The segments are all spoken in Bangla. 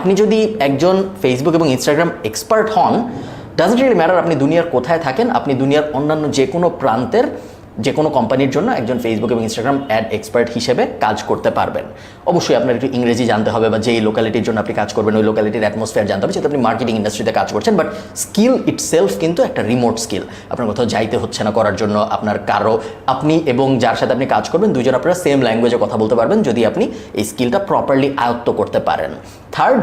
আপনি যদি একজন ফেসবুক এবং ইনস্টাগ্রাম এক্সপার্ট হন, ডাজন্ট রিয়েলি ম্যাটার আপনি দুনিয়ার কোথায় থাকেন, আপনি দুনিয়ার অন্যান্য যে কোনো প্রান্তের যে কোনো কোম্পানির জন্য একজন ফেসবুক এবং ইনস্টাগ্রাম অ্যাড এক্সপার্ট হিসেবে কাজ করতে পারবেন। অবশ্যই আপনার একটু ইংরেজি জানতে হবে, বা যেই লোকালিটির জন্য আপনি কাজ করবেন ওই লোকালিটির অ্যাটমসফিয়ার জানতে হবে, যেহেতু আপনি মার্কেটিং ইন্ডাস্ট্রিতে কাজ করছেন। বাট স্কিল ইটসেলফ কিন্তু একটা রিমোট স্কিল, আপনার কোথাও যাইতে হচ্ছে না করার জন্য। আপনার আপনি এবং যার সাথে আপনি কাজ করবেন দুইজন আপনারা সেম ল্যাঙ্গুয়েজে কথা বলতে পারবেন যদি আপনি এই স্কিলটা প্রপারলি আয়ত্ত করতে পারেন। থার্ড,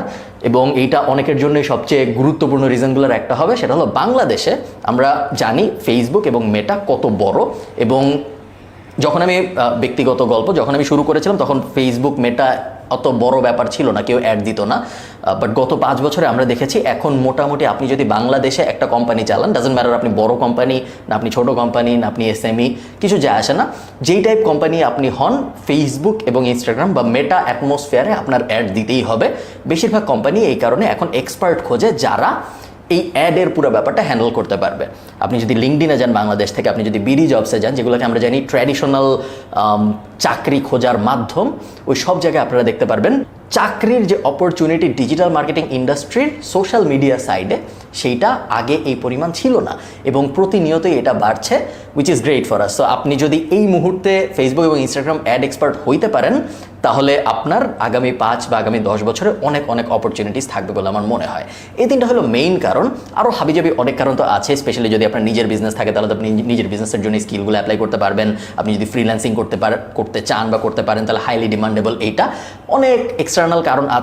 এবং এইটা অনেকের জন্যই সবচেয়ে গুরুত্বপূর্ণ রিজনগুলোর একটা হবে, সেটা হলো বাংলাদেশে আমরা জানি ফেসবুক এবং মেটা কত বড়। এবং যখন আমি ব্যক্তিগত গল্প, যখন আমি শুরু করেছিলাম তখন ফেসবুক মেটা অত বড় ব্যাপার ছিল না, কেউ অ্যাড দিত না। বাট গত 5 বছরে আমরা দেখেছি এখন মোটামুটি আপনি যদি বাংলাদেশে একটা কোম্পানি চালান, ডাজন্ট ম্যাটার আপনি বড় কোম্পানি না আপনি ছোট কোম্পানি না আপনি এসএমই, কিছু যায় আসে না, যেই টাইপ কোম্পানি আপনি হন, ফেসবুক এবং ইনস্টাগ্রাম বা মেটা অ্যাটমসফিয়ারে আপনার অ্যাড দিতেই হবে। বেশিরভাগ কোম্পানি এই কারণে এখন এক্সপার্ট খোঁজে যারা এই অ্যাডের পুরো ব্যাপারটা হ্যান্ডেল করতে পারবে। আপনি যদি লিঙ্কডিনে যান বাংলাদেশ থেকে, আপনি যদি বিডি জবসে যান, যেগুলোকে আমরা জানি ট্র্যাডিশনাল চাকরি খোঁজার মাধ্যম, ওই সব জায়গায় আপনারা দেখতে পারবেন চাকরির যে অপরচুনিটি ডিজিটাল মার্কেটিং ইন্ডাস্ট্রির সোশ্যাল মিডিয়া সাইডে, সেইটা আগে এই পরিমাণ ছিল না এবং প্রতিনিয়তই এটা বাড়ছে, which is great for us. So আপনি যদি এই মুহূর্তে ফেসবুক এবং ইনস্টাগ্রাম অ্যাড এক্সপার্ট হইতে পারেন, তাহলে আপনার আগামী 5 বা আগামী 10 বছরে অনেক অনেক অপরচুনিটিস থাকবে বলে আমার মনে হয়। এই তিনটা হলো মেইন কারণ। আরও হাবিজাবি অনেক কারণ তো আছে, স্পেশালি যদি আপনার নিজের বিজনেস থাকে তাহলে তো আপনি নিজের বিজনেসের জন্য স্কিলগুলো অ্যাপ্লাই করতে পারবেন। আপনি যদি ফ্রিল্যান্সিং করতে চান বা করতে পারেন তাহলে হাইলি ডিমান্ডেবল, এইটা অনেক এক্সটার্নাল কারণ আছে।